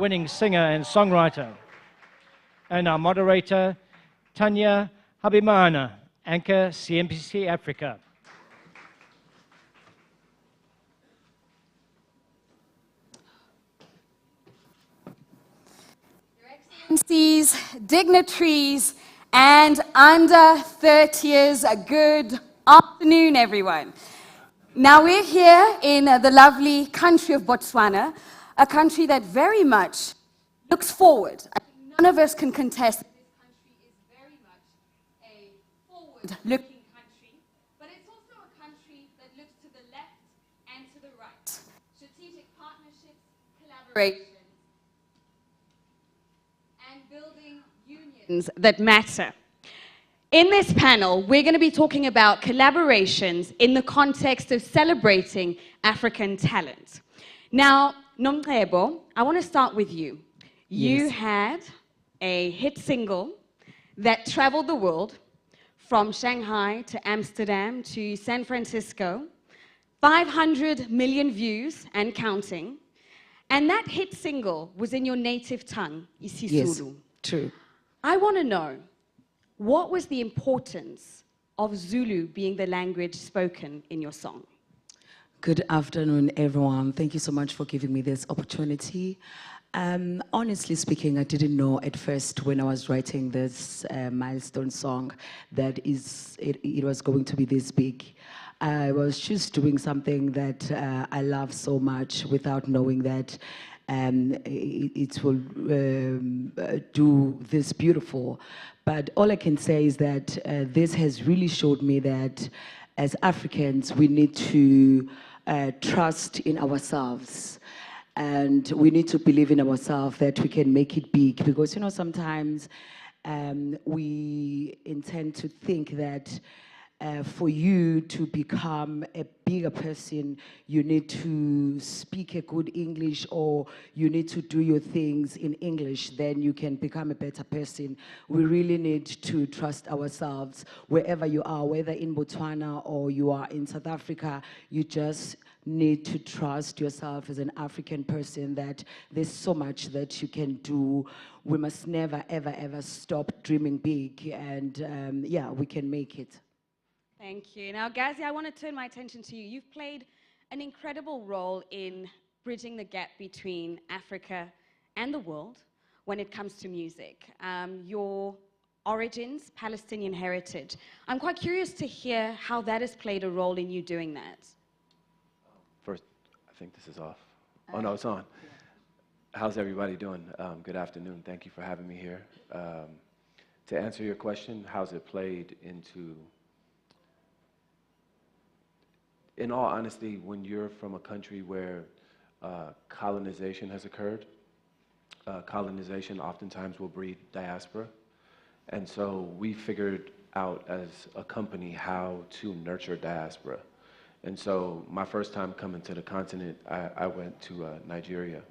winning singer and songwriter. And our moderator, Tanya Habimana, anchor CMPC Africa. Your Excellencies, dignitaries, and under 30ers, a good afternoon, everyone. Now we're here in the lovely country of Botswana, a country that very much looks forward. I think none of us can contest that this country is very much a forward-looking country, but it's also a country that looks to the left and to the right. Strategic partnerships, collaboration, and building unions that matter. In this panel, we're going to be talking about collaborations in the context of celebrating African talent. Now, Nomcebo, I want to start with you. You had a hit single that traveled the world from Shanghai to Amsterdam to San Francisco, 500 million views and counting. And that hit single was in your native tongue, isiZulu. Yes, true. I want to know, what was the importance of Zulu being the language spoken in your song? Good afternoon, everyone. Thank you so much for giving me this opportunity. Honestly speaking, I didn't know at first when I was writing this milestone song that it was going to be this big. I was just doing something that I love so much without knowing that it will do this beautiful. But all I can say is that this has really showed me that as Africans, we need to trust in ourselves. And we need to believe in ourselves that we can make it big. Because, you know, sometimes we intend to think that for you to become a bigger person, you need to speak a good English, or you need to do your things in English, then you can become a better person. We really need to trust ourselves wherever you are, whether in Botswana or you are in South Africa. You just need to trust yourself as an African person that there's so much that you can do. We must never, ever, ever stop dreaming big, and yeah, we can make it. Thank you. Now, Gazi, I want to turn my attention to you. You've played an incredible role in bridging the gap between Africa and the world when it comes to music. Your origins, Palestinian heritage. I'm quite curious to hear how that has played a role in you doing that. First, I think this is off. Oh, no, it's on. Yeah. How's everybody doing? Good afternoon. Thank you for having me here. To answer your question, how's it played into... In all honesty, when you're from a country where colonization has occurred, colonization oftentimes will breed diaspora. And so we figured out as a company how to nurture diaspora. And so my first time coming to the continent, I went to Nigeria.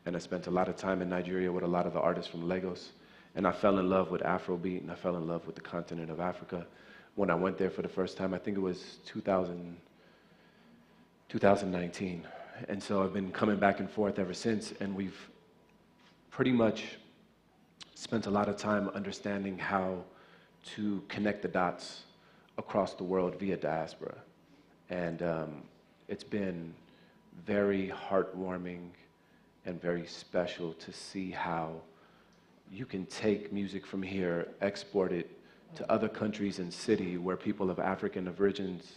And I spent a lot of time in Nigeria with a lot of the artists from Lagos. And I fell in love with Afrobeat, and I fell in love with the continent of Africa. When I went there for the first time, I think it was 2019. And so I've been coming back and forth ever since, and we've pretty much spent a lot of time understanding how to connect the dots across the world via diaspora. And it's been very heartwarming and very special to see how you can take music from here, export it to other countries and cities where people of African origins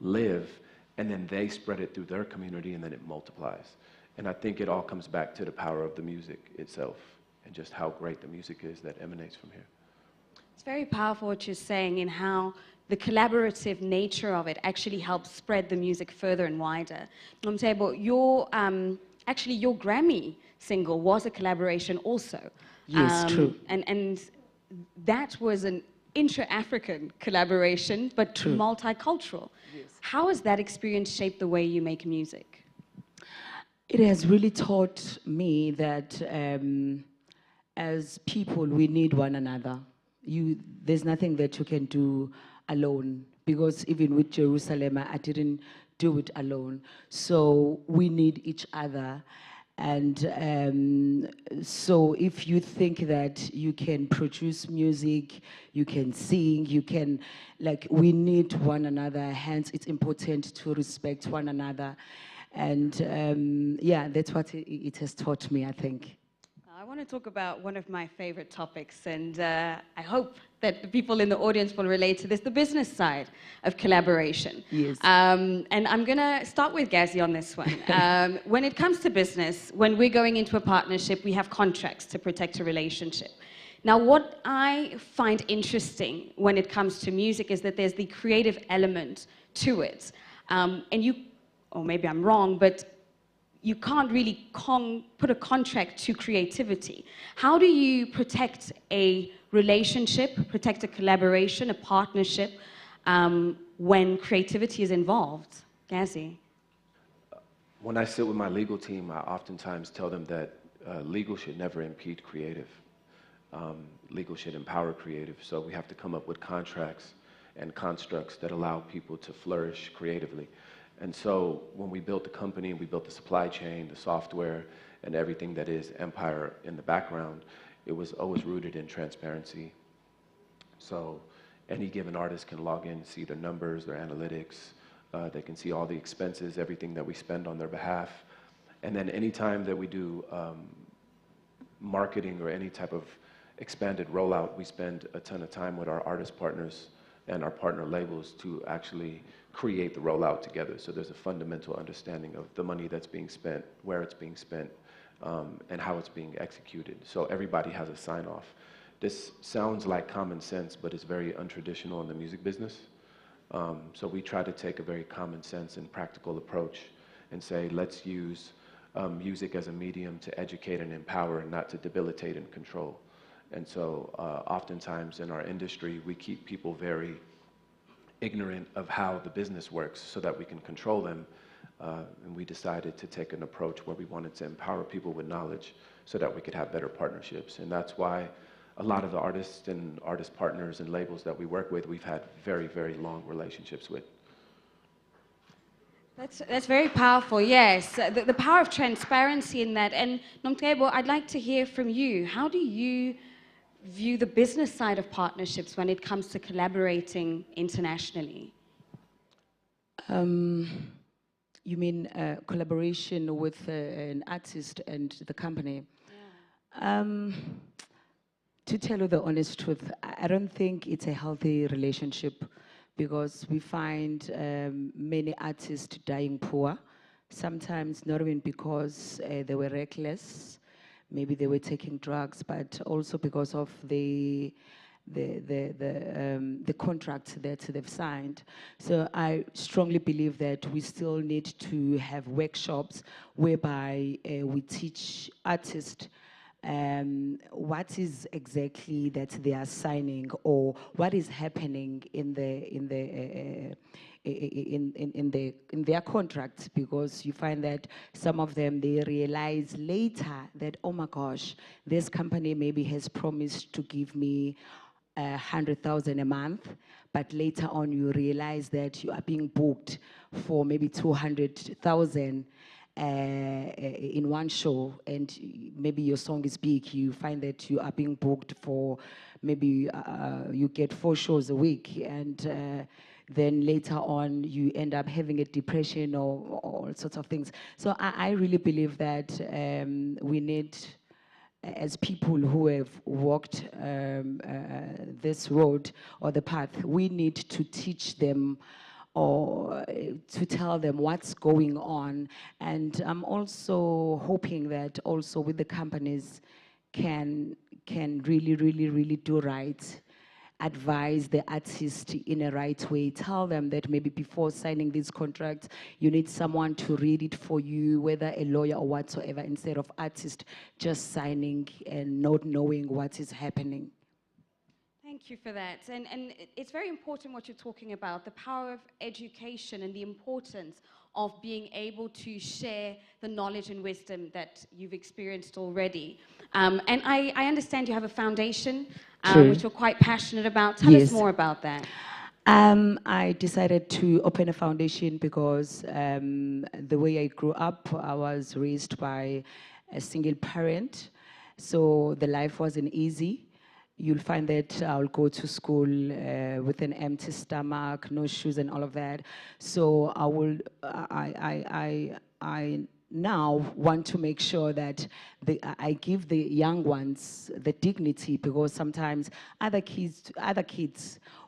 live, and then they spread it through their community, and then it multiplies. And I think it all comes back to the power of the music itself and just how great the music is that emanates from here. It's very powerful what you're saying, in how the collaborative nature of it actually helps spread the music further and wider. Nomcebo, actually your Grammy single was a collaboration also. Yes, true. And that was an intra-African collaboration, but True. Multicultural. Yes. How has that experience shaped the way you make music? It has really taught me that as people, we need one another. There's nothing that you can do alone, because even with Jerusalem, I didn't do it alone. So we need each other. And so if you think that you can produce music, you can sing, you can, like, we need one another, hence it's important to respect one another. And yeah, that's what it has taught me, I think. I want to talk about one of my favorite topics, and I hope that the people in the audience will relate to this, the business side of collaboration. Yes. And I'm going to start with Gazi on this one. When it comes to business, when we're going into a partnership, we have contracts to protect a relationship. Now, what I find interesting when it comes to music is that there's the creative element to it. And you, or maybe I'm wrong, but you can't really put a contract to creativity. How do you protect a relationship, protect a collaboration, a partnership, when creativity is involved? Gazi? When I sit with my legal team, I oftentimes tell them that legal should never impede creative. Legal should empower creative. So we have to come up with contracts and constructs that allow people to flourish creatively. And so when we built the company, we built the supply chain, the software, and everything that is Empire in the background, it was always rooted in transparency. So any given artist can log in, see their numbers, their analytics, they can see all the expenses, everything that we spend on their behalf. And then anytime that we do marketing or any type of expanded rollout, we spend a ton of time with our artist partners and our partner labels to actually create the rollout together. So there's a fundamental understanding of the money that's being spent, where it's being spent, and how it's being executed. So everybody has a sign-off. This sounds like common sense, but it's very untraditional in the music business. So we try to take a very common sense and practical approach and say, let's use music as a medium to educate and empower and not to debilitate and control. And so oftentimes in our industry, we keep people very ignorant of how the business works so that we can control them. And we decided to take an approach where we wanted to empower people with knowledge so that we could have better partnerships. And that's why a lot of the artists and artist partners and labels that we work with, we've had very, very long relationships with. That's very powerful, yes. The power of transparency in that. And Nomcebo, I'd like to hear from you. How do you view the business side of partnerships when it comes to collaborating internationally? You mean collaboration with an artist and the company? Yeah. To tell you the honest truth, I don't think it's a healthy relationship because we find many artists dying poor, sometimes not even because they were reckless, maybe they were taking drugs, but also because of the contracts that they've signed. So I strongly believe that we still need to have workshops whereby we teach artists what is exactly that they are signing or what is happening in their contracts, because you find that some of them, they realize later that, oh my gosh, this company maybe has promised to give me 100,000 a month, but later on you realize that you are being booked for maybe 200,000 in one show, and maybe your song is big, you find that you are being booked for maybe you get 4 shows a week, and then later on you end up having a depression or all sorts of things. So I really believe that we need, as people who have walked this road or the path, we need to teach them or to tell them what's going on. And I'm also hoping that also with the companies can really do right, advise the artist in a right way, tell them that maybe before signing these contracts, you need someone to read it for you, whether a lawyer or whatsoever, instead of artist just signing and not knowing what is happening. Thank you for that. And it's very important what you're talking about, the power of education and the importance of being able to share the knowledge and wisdom that you've experienced already. And I understand you have a foundation, which you're quite passionate about. Tell us more about that. I decided to open a foundation because the way I grew up, I was raised by a single parent, so the life wasn't easy. You'll find that I'll go to school with an empty stomach, no shoes, and all of that. So I now want to make sure that I give the young ones the dignity, because sometimes other kids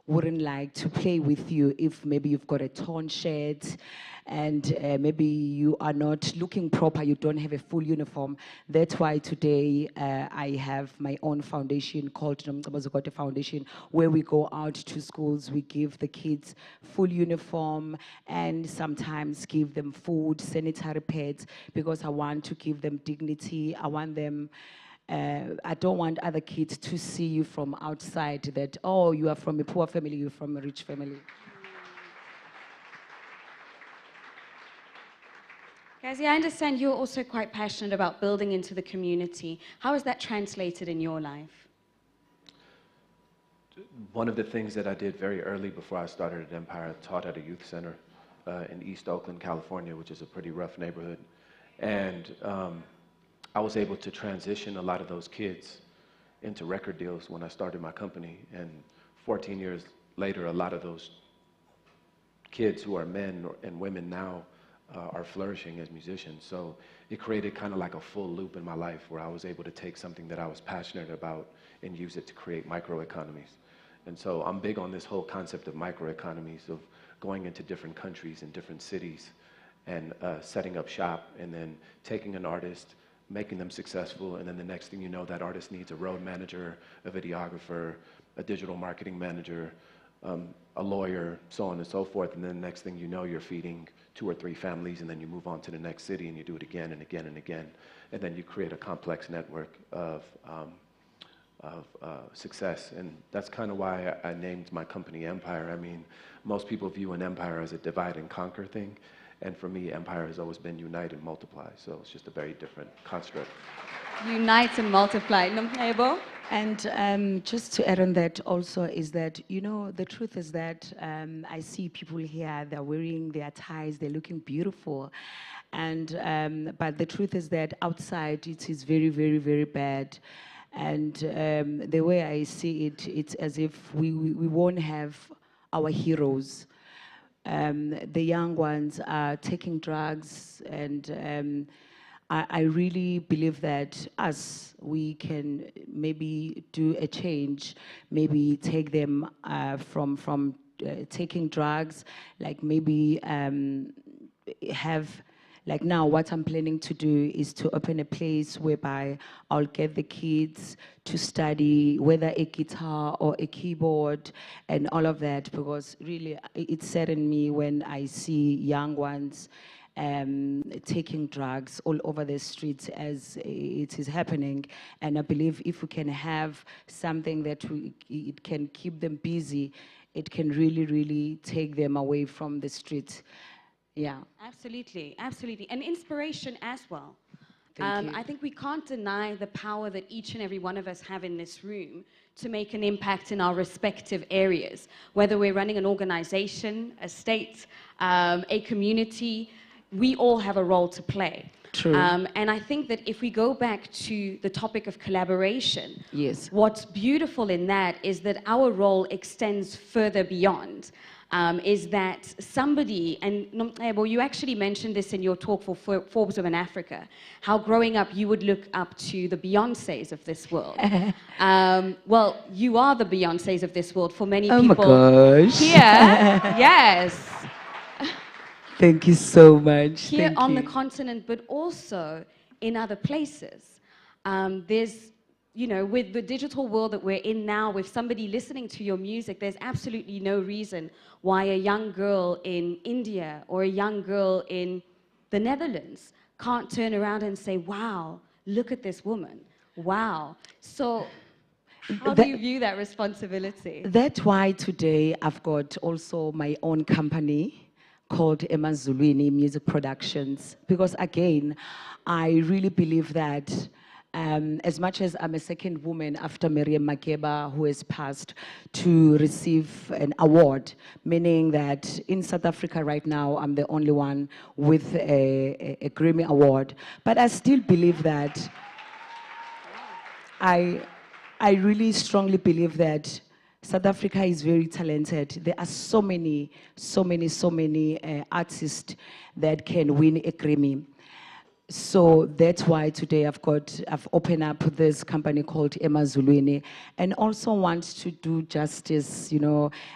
wouldn't like to play with you if maybe you've got a torn shirt and maybe you are not looking proper, you don't have a full uniform. That's why today I have my own foundation called Nomcebo Foundation, where we go out to schools, we give the kids full uniform and sometimes give them food, sanitary pads, because I want to give them dignity. I want them I don't want other kids to see you from outside that, oh, you are from a poor family, you're from a rich family. Gazi, I understand you're also quite passionate about building into the community. How is that translated in your life? One of the things that I did very early before I started at Empire, I taught at a youth center in East Oakland, California, which is a pretty rough neighborhood. And I was able to transition a lot of those kids into record deals when I started my company. And 14 years later, a lot of those kids who are men and women now are flourishing as musicians. So it created kind of like a full loop in my life where I was able to take something that I was passionate about and use it to create microeconomies. And so I'm big on this whole concept of microeconomies, of going into different countries and different cities and setting up shop and then taking an artist, making them successful, and then the next thing you know, that artist needs a road manager, a videographer, a digital marketing manager, a lawyer, so on and so forth, and then the next thing you know, you're feeding 2 or 3 families, and then you move on to the next city, and you do it again and again and again, and then you create a complex network of success, and that's kind of why I named my company Empire. I mean, most people view an empire as a divide and conquer thing, and for me, Empire has always been unite and multiply, so it's just a very different construct. Unite and multiply. Nomcebo? And just to add on that also is that, you know, the truth is that I see people here, they're wearing their ties, they're looking beautiful. And, but the truth is that outside it is very, very, very bad. And the way I see it, it's as if we won't have our heroes. The young ones are taking drugs, and I really believe that we can maybe do a change, maybe take them from taking drugs, like maybe have, like now what I'm planning to do is to open a place whereby I'll get the kids to study whether a guitar or a keyboard and all of that, because really it saddens me when I see young ones taking drugs all over the streets as it is happening. And I believe if we can have something that it can keep them busy, it can really, really take them away from the streets. Yeah. Absolutely, absolutely. And inspiration as well. Thank you. I think we can't deny the power that each and every one of us have in this room to make an impact in our respective areas, whether we're running an organization, a state, a community. We all have a role to play. True. And I think that if we go back to the topic of collaboration, Yes. what's beautiful in that is that our role extends further beyond. Is that somebody, and Nomcebo, you actually mentioned this in your talk for Forbes Women Africa, how growing up you would look up to the Beyoncés of this world. Well, you are the Beyoncés of this world for many people Oh my gosh. here. Yes. Thank you so much. Here Thank on you. the continent, but also in other places. There's, you know, with the digital world that we're in now, with somebody listening to your music, there's absolutely no reason why a young girl in India or a young girl in the Netherlands can't turn around and say, wow, look at this woman. Wow. So how do you view that responsibility? That's why today I've got also my own company called Emazulwini Music Productions, because again, I really believe that As much as I'm a second woman after Miriam Makeba, who has passed, to receive an award, meaning that in South Africa right now, I'm the only one with a Grammy Award. But I still believe that I really strongly believe that South Africa is very talented. There are so many artists that can win a Grammy. So that's why today I've opened up this company called Emazulwini, and also want to do justice,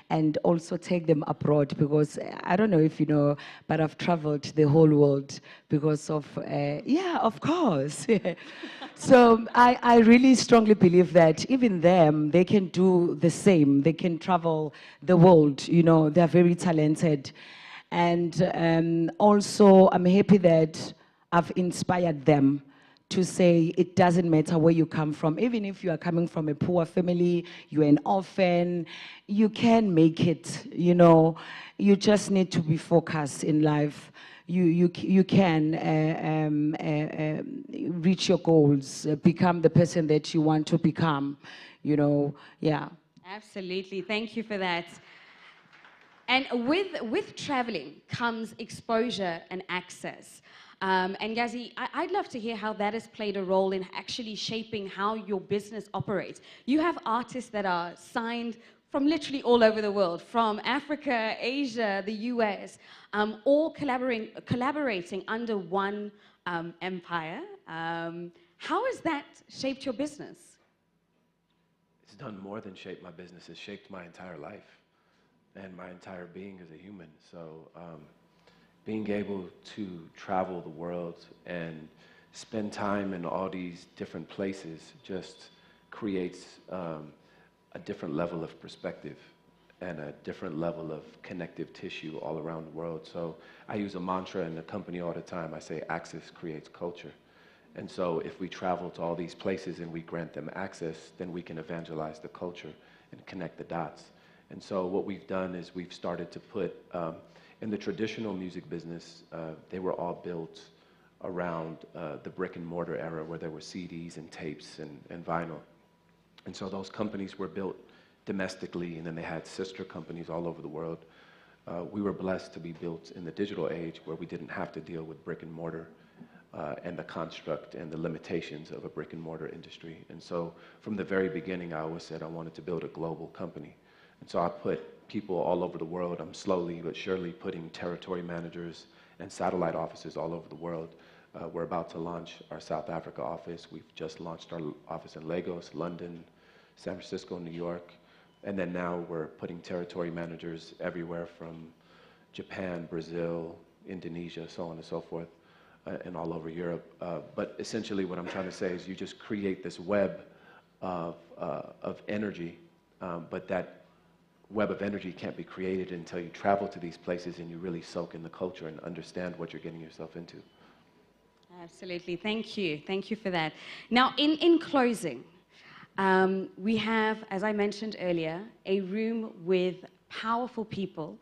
and also take them abroad, because I don't know if you know, but I've traveled the whole world because of, yeah, of course. So I really strongly believe that even them, they can do the same. They can travel the world, they're very talented. And also I'm happy that I've inspired them to say it doesn't matter where you come from. Even if you are coming from a poor family, you're an orphan, you can make it, You just need to be focused in life. You can reach your goals, become the person that you want to become, yeah. Absolutely. Thank you for that. And with traveling comes exposure and access. And Yazi, I'd love to hear how that has played a role in actually shaping how your business operates. You have artists that are signed from literally all over the world, from Africa, Asia, the US, all collaborating under one empire. How has that shaped your business? It's done more than shape my business. It's shaped my entire life and my entire being as a human. So being able to travel the world and spend time in all these different places just creates a different level of perspective and a different level of connective tissue all around the world. So I use a mantra in the company all the time. I say access creates culture. And so if we travel to all these places and we grant them access, then we can evangelize the culture and connect the dots. And so what we've done is we've started to put, in the traditional music business, they were all built around the brick and mortar era, where there were CDs and tapes and vinyl. And so those companies were built domestically, and then they had sister companies all over the world. We were blessed to be built in the digital age, where we didn't have to deal with brick and mortar and the construct and the limitations of a brick and mortar industry. And so from the very beginning, I always said I wanted to build a global company. And so I put people all over the world. I'm slowly but surely putting territory managers and satellite offices all over the world. We're about to launch our South Africa office. We've just launched our office in Lagos, London, San Francisco, New York. And then now we're putting territory managers everywhere from Japan, Brazil, Indonesia, so on and so forth, and all over Europe. But essentially what I'm trying to say is you just create this web of energy, but that web of energy can't be created until you travel to these places and you really soak in the culture and understand what you're getting yourself into. Absolutely. Thank you. Thank you for that. Now, in closing, we have, as I mentioned earlier, a room with powerful people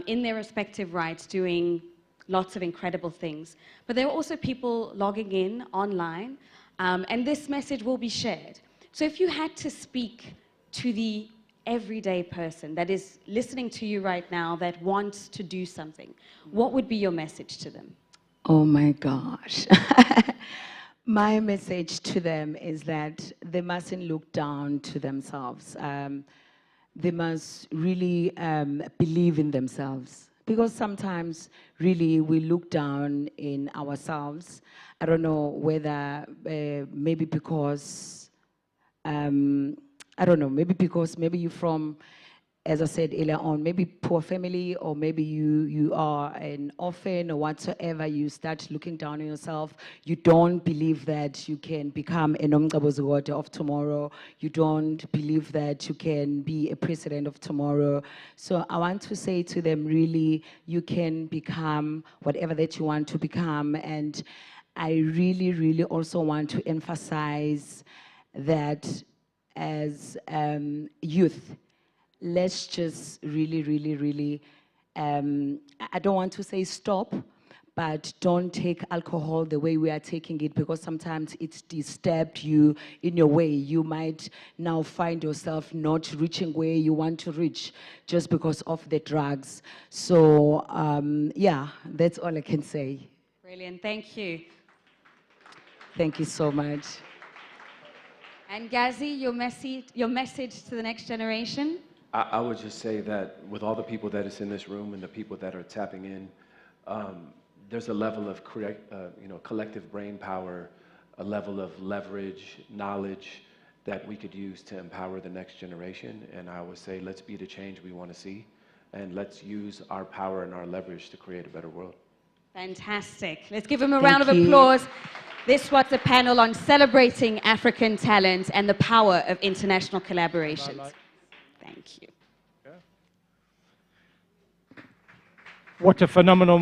in their respective rights doing lots of incredible things. But there are also people logging in online, and this message will be shared. So if you had to speak to the everyday person that is listening to you right now that wants to do something, what would be your message to them? Oh my gosh. My message to them is that they mustn't look down to themselves. They must really believe in themselves. Because sometimes, really, we look down in ourselves. I don't know whether maybe because I don't know, maybe because maybe you're from, as I said earlier on, maybe poor family, or maybe you are an orphan or whatsoever. You start looking down on yourself. You don't believe that you can become a Nomgabozigode of tomorrow. You don't believe that you can be a president of tomorrow. So I want to say to them, really, you can become whatever that you want to become. And I really, really also want to emphasize that as youth, let's just really, really, really, I don't want to say stop, but don't take alcohol the way we are taking it, because sometimes it's disturbed you in your way. You might now find yourself not reaching where you want to reach just because of the drugs. So yeah, that's all I can say. Brilliant, thank you. Thank you so much. And Gazi, your message to the next generation? I would just say that with all the people that is in this room and the people that are tapping in, there's a level of collective brain power, a level of leverage, knowledge that we could use to empower the next generation. And I would say, let's be the change we want to see, and let's use our power and our leverage to create a better world. Fantastic. Let's give him a round of applause. This was a panel on celebrating African talent and the power of international collaborations. Thank you. What a phenomenal